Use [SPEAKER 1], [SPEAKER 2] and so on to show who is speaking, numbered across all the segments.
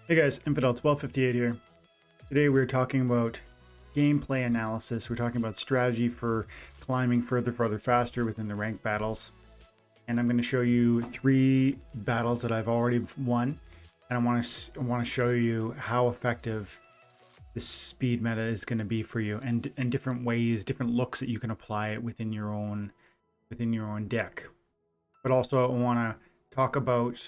[SPEAKER 1] Hey guys, Infidel 1258 here. Today we're talking about gameplay analysis. We're talking about strategy for climbing further, faster within the ranked battles. And I'm going to show you 3 battles that I've already won. And I want to show you how effective this speed meta is going to be for you, and different ways, different looks that you can apply it within your own deck. But also I want to talk about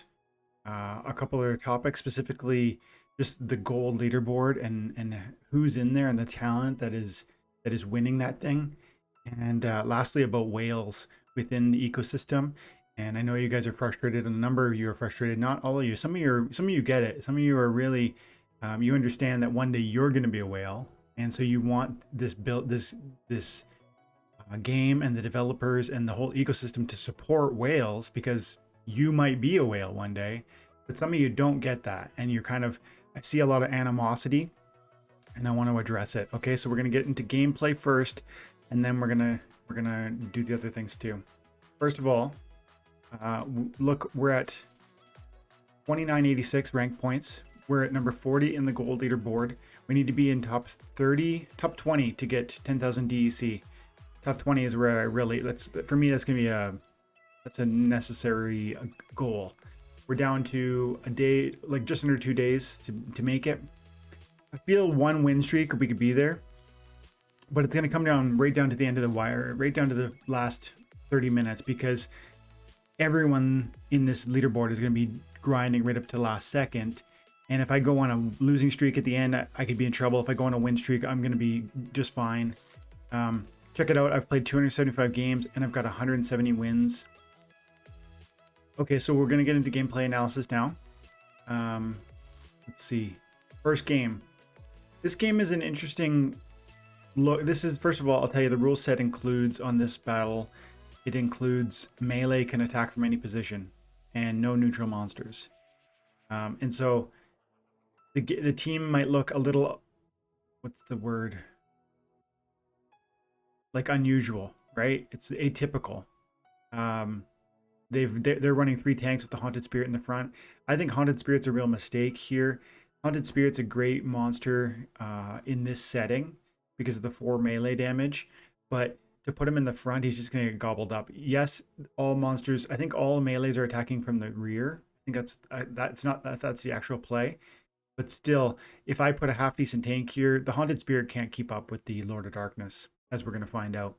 [SPEAKER 1] a couple other topics, specifically just the gold leaderboard and who's in there and the talent that is winning that thing. And lastly, about whales within the ecosystem. And I know you guys are frustrated, and a number of you are frustrated. Not all of you. Some of you get it. Some of you are really you understand that one day you're going to be a whale, and so you want this game and the developers and the whole ecosystem to support whales because you might be a whale one day. But some of you don't get that, and you're kind of, I see a lot of animosity, and I want to address it. Okay, so we're gonna get into gameplay first, and then we're gonna do the other things too. First of all, look, we're at 2986 rank points. We're at number 40 in the gold leaderboard. We need to be in top 20 to get 10,000 DEC. Top 20 is where I really, for me, that's gonna be that's a necessary goal. We're down to a day, like just under 2 days to make it. I feel one win streak, we could be there, but it's going to come down right down to the end of the wire, right down to the last 30 minutes, because everyone in this leaderboard is going to be grinding right up to the last second. And if I go on a losing streak at the end, I could be in trouble. If I go on a win streak, I'm going to be just fine. Check it out. I've played 275 games and I've got 170 wins. Okay, so we're going to get into gameplay analysis now. Let's see. First game. This game is an interesting look. This is, first of all, I'll tell you the rule set includes on this battle, it includes melee can attack from any position and no neutral monsters. And so the team might look a little, what's the word? Like unusual, right? It's atypical. They're running 3 tanks with the Haunted Spirit in the front. I think Haunted Spirit's a real mistake here. Haunted Spirit's a great monster in this setting because of the 4 melee damage, but to put him in the front, he's just going to get gobbled up. Yes, all monsters, I think all melees are attacking from the rear. I think that's the actual play. But still, if I put a half decent tank here, the Haunted Spirit can't keep up with the Lord of Darkness, as we're going to find out.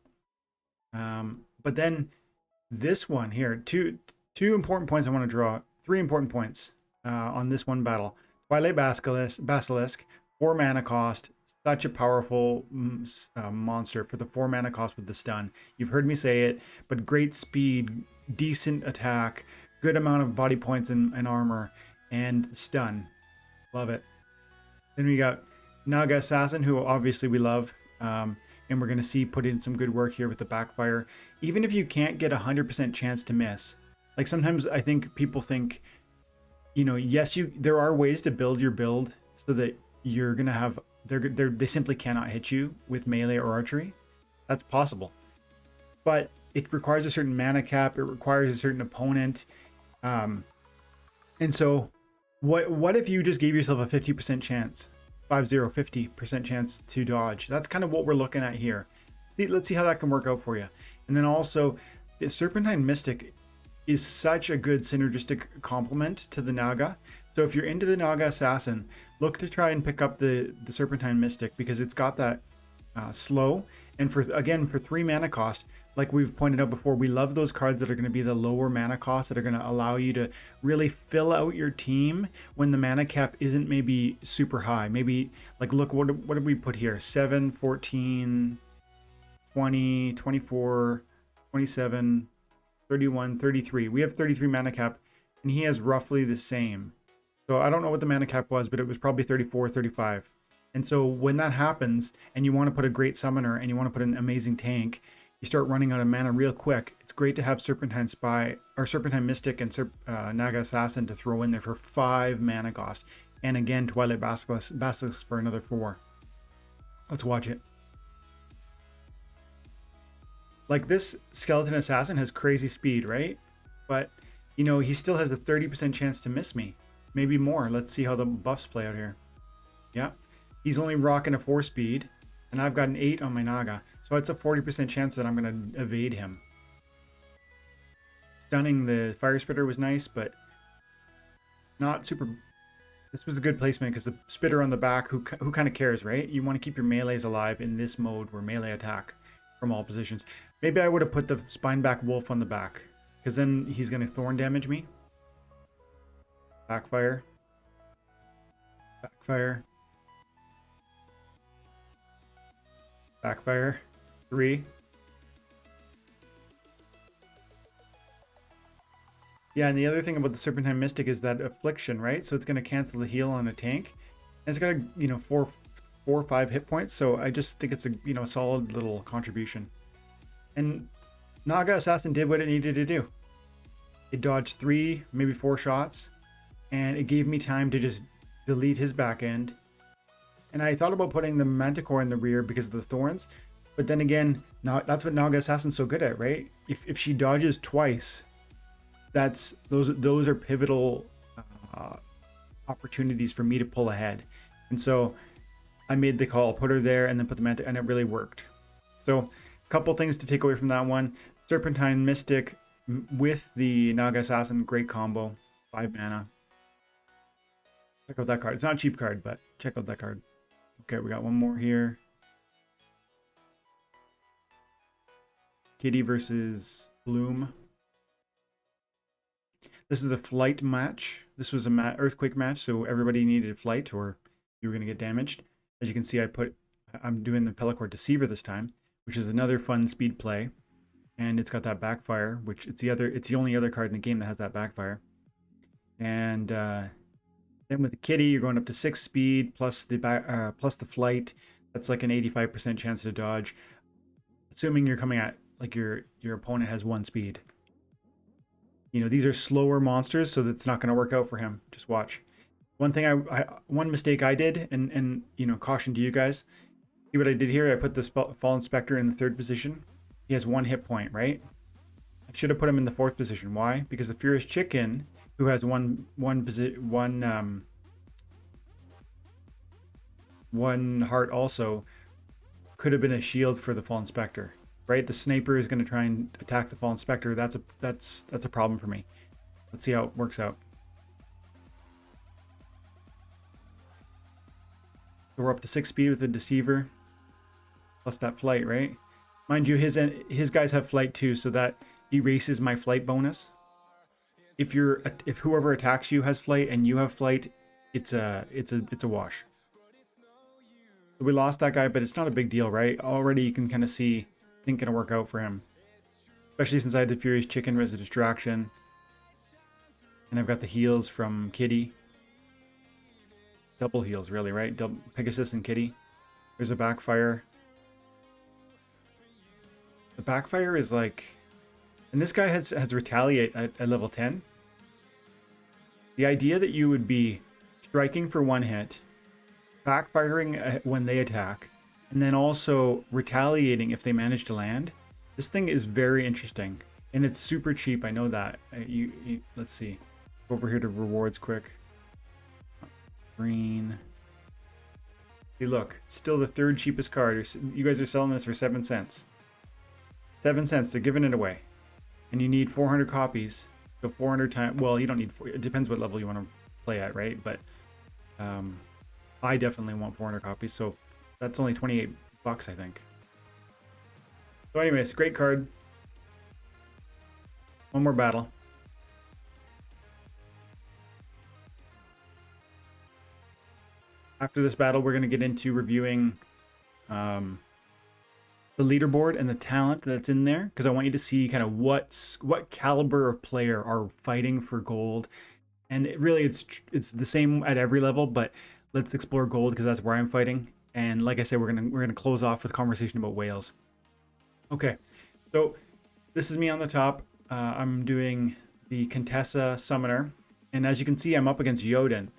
[SPEAKER 1] But then this one here, two important points I want to draw. 3 important points on this one battle. Twilight Basilisk, 4 mana cost, such a powerful monster for the 4 mana cost with the stun. You've heard me say it, but great speed, decent attack, good amount of body points and armor, and stun. Love it. Then we got Naga Assassin, who obviously we love. And we're going to see put in some good work here with the backfire. Even if you can't get 100% chance to miss, like sometimes I think people think, you know, yes, there are ways to build your build so that you're going to have, they simply cannot hit you with melee or archery. That's possible. But it requires a certain mana cap. It requires a certain opponent. And so what if you just gave yourself a 50% chance? 50% chance to dodge. That's kind of what we're looking at here. Let's see how that can work out for you. And then also, the Serpentine Mystic is such a good synergistic complement to the Naga. So if you're into the Naga Assassin, look to try and pick up the Serpentine Mystic, because it's got that slow. And for 3 mana cost, like we've pointed out before, we love those cards that are going to be the lower mana cost, that are going to allow you to really fill out your team when the mana cap isn't maybe super high. Maybe, like, look, what did we put here? 7, 14, 20, 24, 27, 31, 33. We have 33 mana cap, and he has roughly the same. So I don't know what the mana cap was, but it was probably 34, 35. And so when that happens, and you want to put a great summoner, and you want to put an amazing tank, you start running out of mana real quick. It's great to have Serpentine Mystic and Naga Assassin to throw in there for 5 mana cost. And again, Twilight Basilisk for another 4. Let's watch it. Like, this Skeleton Assassin has crazy speed, right? But, you know, he still has a 30% chance to miss me. maybe more. Let's see how the buffs play out here. Yeah, he's only rocking a 4 speed, and I've got an 8 on my Naga. So it's a 40% chance that I'm going to evade him. Stunning the Fire Spitter was nice, but not super. This was a good placement because the Spitter on the back, who kind of cares, right? You want to keep your melees alive in this mode where melee attack from all positions. Maybe I would have put the Spineback Wolf on the back, because then he's going to Thorn damage me. Backfire. Backfire. Backfire. 3. Yeah, and the other thing about the Serpentine Mystic is that affliction, right? So it's going to cancel the heal on a tank. And it's got a, you know, 4 or 5 hit points. So I just think it's a, you know, solid little contribution. And Naga Assassin did what it needed to do. It dodged 3, maybe 4 shots, and it gave me time to just delete his back end. And I thought about putting the Manticore in the rear because of the thorns, but then again, that's what Naga Assassin's so good at, right? If she dodges twice, those are pivotal opportunities for me to pull ahead. And so I made the call, put her there, and then put the Manticore, and it really worked. So a couple things to take away from that one: Serpentine Mystic with the Naga Assassin, great combo, 5 mana. Check out that card. It's not a cheap card, but check out that card. Okay, we got one more here. Kitty versus Bloom. This is a flight match. This was a earthquake match, so everybody needed flight or you were going to get damaged. As you can see, I'm doing the Pellicord Deceiver this time, which is another fun speed play. And it's got that backfire, which it's the only other card in the game that has that backfire. And then with the Kitty, you're going up to 6 speed plus the flight. That's like an 85% chance to dodge, assuming you're coming at like your opponent has 1 speed. You know, these are slower monsters, so that's not going to work out for him. Just watch. One thing one mistake I did, and you know, caution to you guys. See what I did here? I put the Fallen Spectre in the 3rd position. He has 1 hit point, right? I should have put him in the 4th position. Why? Because the Furious Chicken, who has one heart also, could have been a shield for the Fallen Spectre, right? The Sniper is going to try and attack the Fallen Spectre. That's a problem for me. Let's see how it works out. So we're up to 6 speed with the Deceiver, plus that flight, right? Mind you, his guys have flight too, so that erases my flight bonus. If whoever attacks you has flight and you have flight, it's a wash. So we lost that guy, but it's not a big deal, right? Already you can kind of see think gonna work out for him, especially since I had the Furious Chicken as a distraction, and I've got the heals from Kitty. Double heals, really, right? Double Pegasus and Kitty. There's a backfire. The backfire is like, and this guy has retaliate at level 10. The idea that you would be striking for 1 hit, backfiring when they attack, and then also retaliating if they manage to land. This thing is very interesting, and it's super cheap. I know that. Let's see. Go over here to rewards quick. Green. Hey, look, it's still the 3rd cheapest card. You guys are selling this for 7 cents. 7 cents. They're giving it away, and you need 400 copies. So 400 times. Well, you don't need. It depends what level you want to play at, right? But I definitely want 400 copies. So that's only $28, I think. So, anyways, great card. One more battle. After this battle, we're going to get into reviewing the leaderboard and the talent that's in there, because I want you to see kind of what caliber of player are fighting for gold. And it's the same at every level, but let's explore gold because that's where I'm fighting. And like I said, we're gonna close off with a conversation about whales. Okay, so this is me on the top. I'm doing the Contessa Summoner, and as you can see, I'm up against Jotun.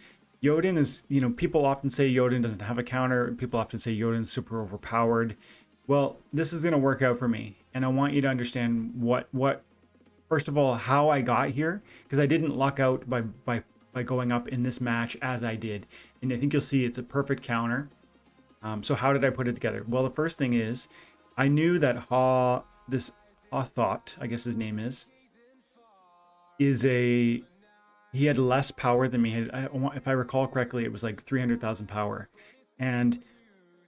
[SPEAKER 1] Jotun is, you know, people often say Jotun doesn't have a counter. People often say Jotun's super overpowered. Well, this is going to work out for me. And I want you to understand first of all, how I got here, because I didn't luck out by by going up in this match as I did. And I think you'll see it's a perfect counter. So how did I put it together? Well, the first thing is I knew that Thought, I guess his name is he had less power than me. If I recall correctly, it was like 300,000 power. And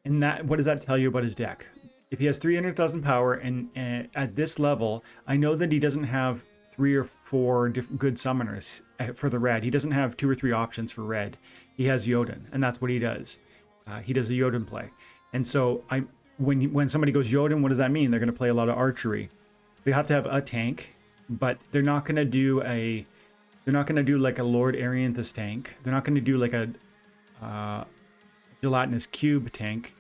[SPEAKER 1] that, what does that tell you about his deck? If he has 300,000 power and at this level, I know that he doesn't have 3 or 4 good summoners for the red. He doesn't have 2 or 3 options for red. He has Jotun, and that's what he does. He does a Jotun play. And so when somebody goes Jotun, what does that mean? They're going to play a lot of archery. They have to have a tank, but they're not going to do like a Lord Arianthus tank. They're not going to do like a gelatinous cube tank,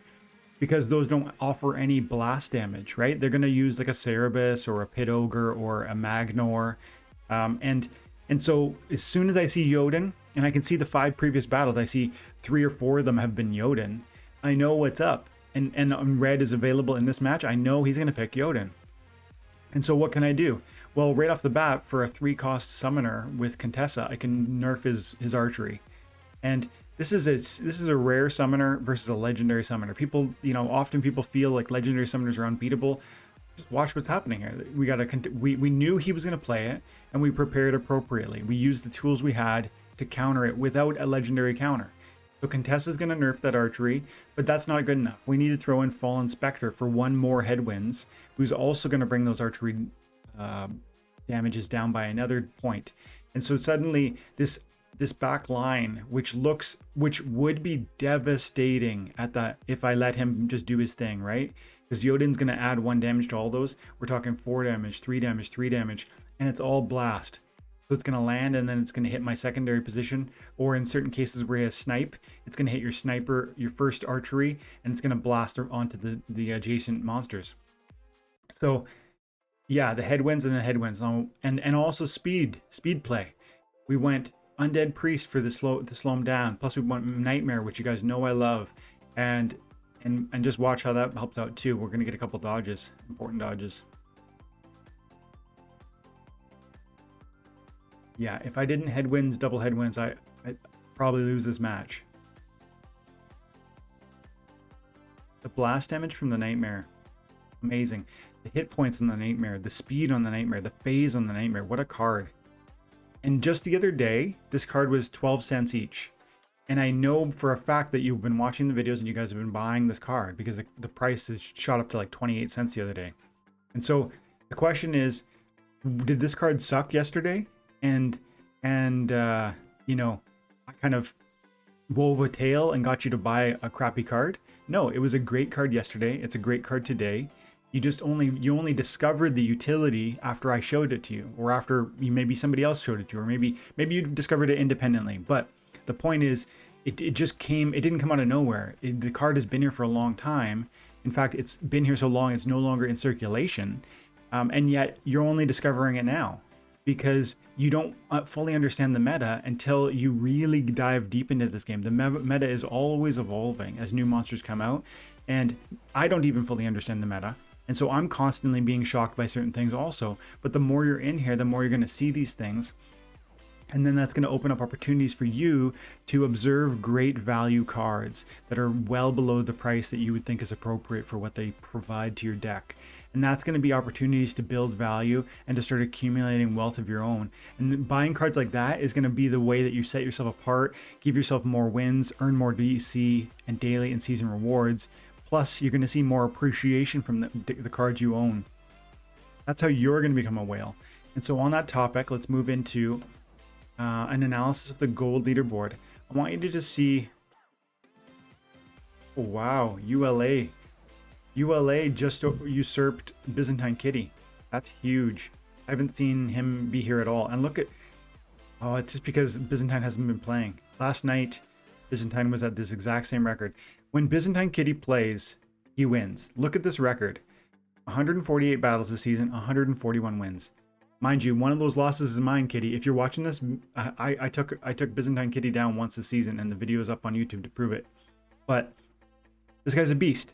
[SPEAKER 1] because those don't offer any blast damage, right? They're going to use like a Cerebus or a Pit Ogre or a Magnor. And so as soon as I see Jotun, and I can see the 5 previous battles, I see 3 or 4 of them have been Jotun, I know what's up. And red is available in this match, I know he's going to pick Jotun. And so what can I do? Well, right off the bat, for a 3-cost summoner with Contessa, I can nerf his archery. And this is a rare summoner versus a legendary summoner. People, often people feel like legendary summoners are unbeatable. Just watch what's happening here. We knew he was going to play it, and we prepared appropriately. We used the tools we had to counter it without a legendary counter. So Contessa's going to nerf that archery, but that's not good enough. We need to throw in Fallen Spectre for 1 more headwinds, who's also going to bring those archery damages down by another point. And so suddenly this back line, which would be devastating if I let him just do his thing, right? Because Jotun's going to add 1 damage to all those. We're talking 4 damage, 3 damage, 3 damage, and it's all blast. So it's going to land, and then it's going to hit my secondary position, or in certain cases where he has snipe, it's going to hit your sniper, your first archery, and it's going to blast onto the adjacent monsters. So yeah, the headwinds and the headwinds, and also speed play. We went Undead Priest for to slow him down. Plus we went Nightmare, which you guys know I love, and just watch how that helps out too. We're gonna get a couple dodges, important dodges. Yeah, if I didn't headwinds, double headwinds, I'd probably lose this match. The blast damage from the Nightmare, amazing. The hit points on the Nightmare, the speed on the Nightmare, the phase on the Nightmare, what a card. And just the other day, this card was 12 cents each. And I know for a fact that you've been watching the videos and you guys have been buying this card, because the price has shot up to like 28 cents the other day. And so the question is, did this card suck yesterday? And I kind of wove a tale and got you to buy a crappy card? No, it was a great card yesterday. It's a great card today. You only discovered the utility after I showed it to you, or after maybe somebody else showed it to you, or maybe you discovered it independently. But the point is, it didn't come out of nowhere. The card has been here for a long time. In fact, it's been here so long it's no longer in circulation, and yet you're only discovering it now, because you don't fully understand the meta until you really dive deep into this game. The meta is always evolving as new monsters come out, and I don't even fully understand the meta. And so I'm constantly being shocked by certain things also. But the more you're in here, the more you're going to see these things. And then that's going to open up opportunities for you to observe great value cards that are well below the price that you would think is appropriate for what they provide to your deck. And that's going to be opportunities to build value and to start accumulating wealth of your own. And buying cards like that is going to be the way that you set yourself apart, give yourself more wins, earn more DC and daily and season rewards. Plus, you're going to see more appreciation from the cards you own. That's how you're going to become a whale. And so on that topic, let's move into an analysis of the gold leaderboard. I want you to just see, oh, wow, ULA just usurped Byzantine Kitty. That's huge. I haven't seen him be here at all. And look at, oh, it's just because Byzantine hasn't been playing. Last night, Byzantine was at this exact same record. When Byzantine Kitty plays, he wins. Look at this record. 148 battles this season, 141 wins. Mind you, one of those losses is mine, Kitty. If you're watching this, I took Byzantine Kitty down once this season, and the video is up on YouTube to prove it. But this guy's a beast.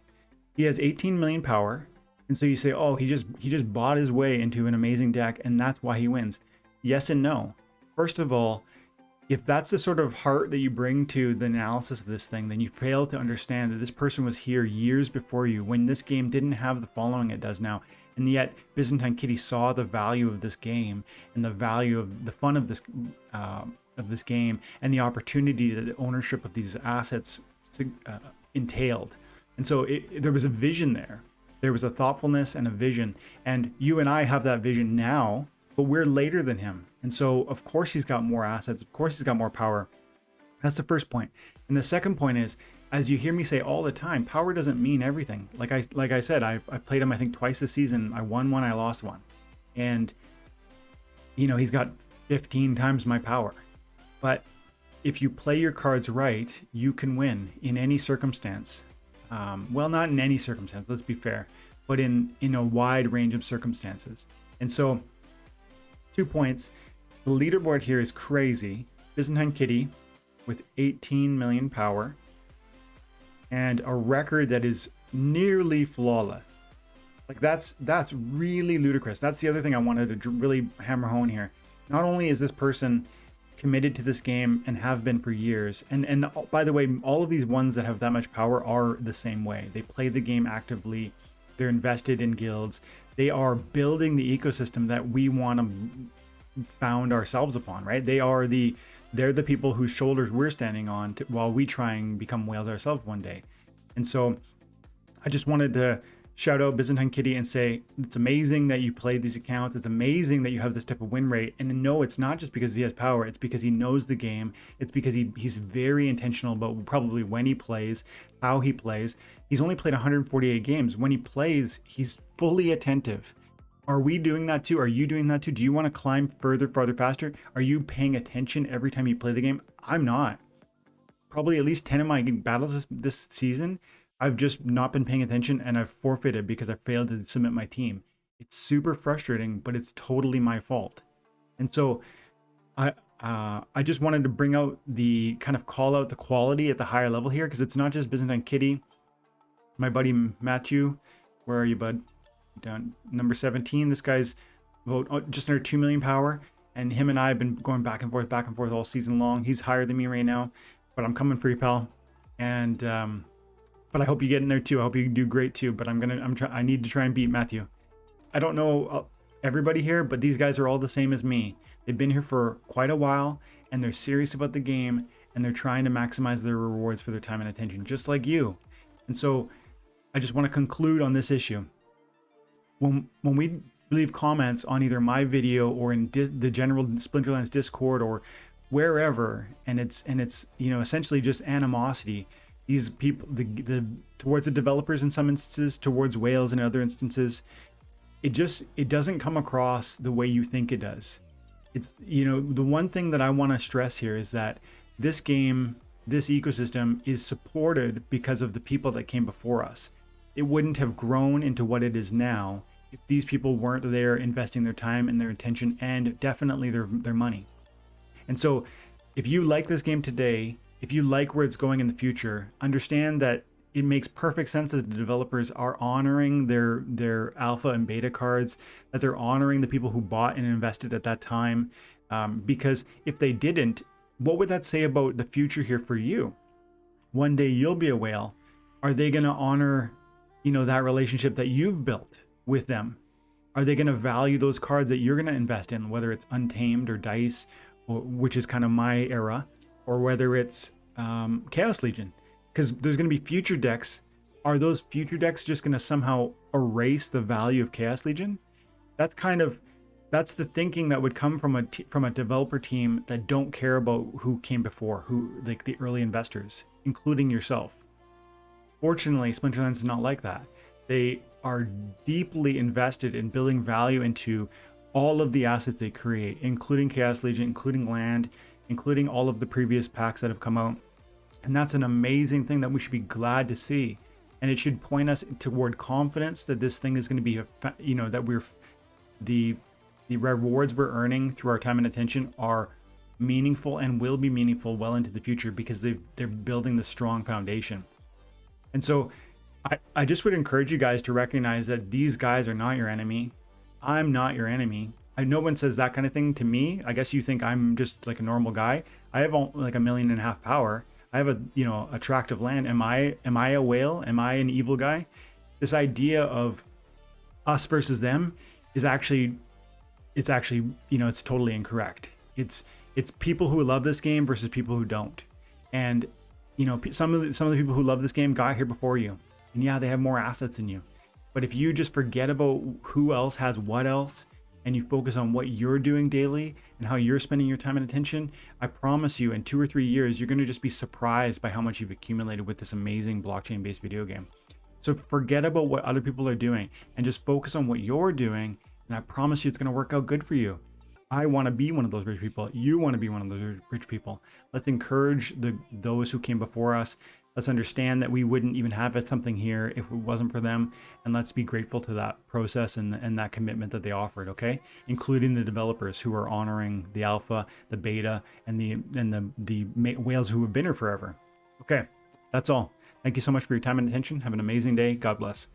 [SPEAKER 1] He has 18 million power, and so you say, oh, he just bought his way into an amazing deck, and that's why he wins. Yes and no. First of all, if that's the sort of heart that you bring to the analysis of this thing, then you fail to understand that this person was here years before you when this game didn't have the following it does now. And yet Byzantine Kitty saw the value of this game and the value of the fun of this game and the opportunity that the ownership of these assets entailed. And so there was a vision there. There was a thoughtfulness and a vision. And you and I have that vision now, but we're later than him. And so, of course, he's got more assets. Of course, he's got more power. That's the first point. And the second point is, as you hear me say all the time, power doesn't mean everything. Like I said, I played him, I think, twice this season. I won one, I lost one. And, you know, he's got 15 times my power. But if you play your cards right, you can win in any circumstance. Well, not in any circumstance, let's be fair, but in a wide range of circumstances. And so, 2 points. The leaderboard here is crazy. Byzantine Kitty with 18 million power and a record that is nearly flawless. Like that's really ludicrous. That's the other thing I wanted to really hammer home here. Not only is this person committed to this game and have been for years, and by the way, all of these ones that have that much power are the same way. They play the game actively. They're invested in guilds. They are building the ecosystem that we want to found ourselves upon, right? They're the people whose shoulders we're standing on while we try and become whales ourselves one day. And so I just wanted to shout out Byzantine Kitty and say, it's amazing that you played these accounts. It's amazing that you have this type of win rate. And no, it's not just because he has power. It's because he knows the game. It's because he's very intentional about probably when he plays, how he plays. He's only played 148 games. When he plays, he's fully attentive. Are we doing that too? Are you doing that too? Do you want to climb further, farther, faster? Are you paying attention every time you play the game? I'm not. Probably at least 10 of my battles this season, I've just not been paying attention and I've forfeited because I failed to submit my team. It's super frustrating, but it's totally my fault. And so I just wanted to bring out the kind of call out the quality at the higher level here, because it's not just Byzantine Kitty. My buddy Matthew, where are you, bud? Down number 17. This guy's about just under 2 million power, and him and I have been going back and forth all season long. He's higher than me right now, but I'm coming for you, pal. And but I hope you get in there too. I hope you do great too. But I need to try and beat Matthew. I don't know everybody here, but these guys are all the same as me. They've been here for quite a while, and they're serious about the game, and they're trying to maximize their rewards for their time and attention, just like you. And so I just want to conclude on this issue. When we leave comments on either my video or in the general Splinterlands Discord or wherever, and it's you know, essentially just animosity, these people towards the developers in some instances, towards whales in other instances, it doesn't come across the way you think it does. It's, you know, the one thing that I want to stress here is that this game, this ecosystem is supported because of the people that came before us. It wouldn't have grown into what it is now if these people weren't there investing their time and their attention and definitely their money. And so if you like this game today, if you like where it's going in the future, understand that it makes perfect sense that the developers are honoring their alpha and beta cards, that they're honoring the people who bought and invested at that time. Because if they didn't, what would that say about the future here for you? One day you'll be a whale. Are they going to honor, you know, that relationship that you've built with them? Are they going to value those cards that you're going to invest in, whether it's Untamed or Dice, or, which is kind of my era, or whether it's Chaos Legion? Because there's going to be future decks. Are those future decks just going to somehow erase the value of Chaos Legion? That's the thinking that would come from a developer team that don't care about who came before, who, like the early investors, including yourself. Fortunately, Splinterlands is not like that. They are deeply invested in building value into all of the assets they create, including Chaos Legion, including land, including all of the previous packs that have come out. And that's an amazing thing that we should be glad to see. And it should point us toward confidence that this thing is going to be, you know, that the rewards we're earning through our time and attention are meaningful and will be meaningful well into the future, because they're building this strong foundation. And so I just would encourage you guys to recognize that these guys are not your enemy. I'm not your enemy. no one says that kind of thing to me. I guess you think I'm just like a normal guy. I have like 1.5 million power. I have a, you know, a tract of land. Am I a whale? Am I an evil guy? This idea of us versus them is actually, it's actually, you know, it's totally incorrect. It's people who love this game versus people who don't. And you know, some of the people who love this game got here before you. And yeah, they have more assets than you. But if you just forget about who else has what else, and you focus on what you're doing daily and how you're spending your time and attention, I promise you in 2 or 3 years, you're going to just be surprised by how much you've accumulated with this amazing blockchain based video game. So forget about what other people are doing and just focus on what you're doing. And I promise you it's going to work out good for you. I want to be one of those rich people. You want to be one of those rich people. Let's encourage those who came before us. Let's understand that we wouldn't even have something here if it wasn't for them. And let's be grateful to that process and that commitment that they offered, okay? Including the developers who are honoring the alpha, the beta, and the whales who have been here forever. Okay, that's all. Thank you so much for your time and attention. Have an amazing day. God bless.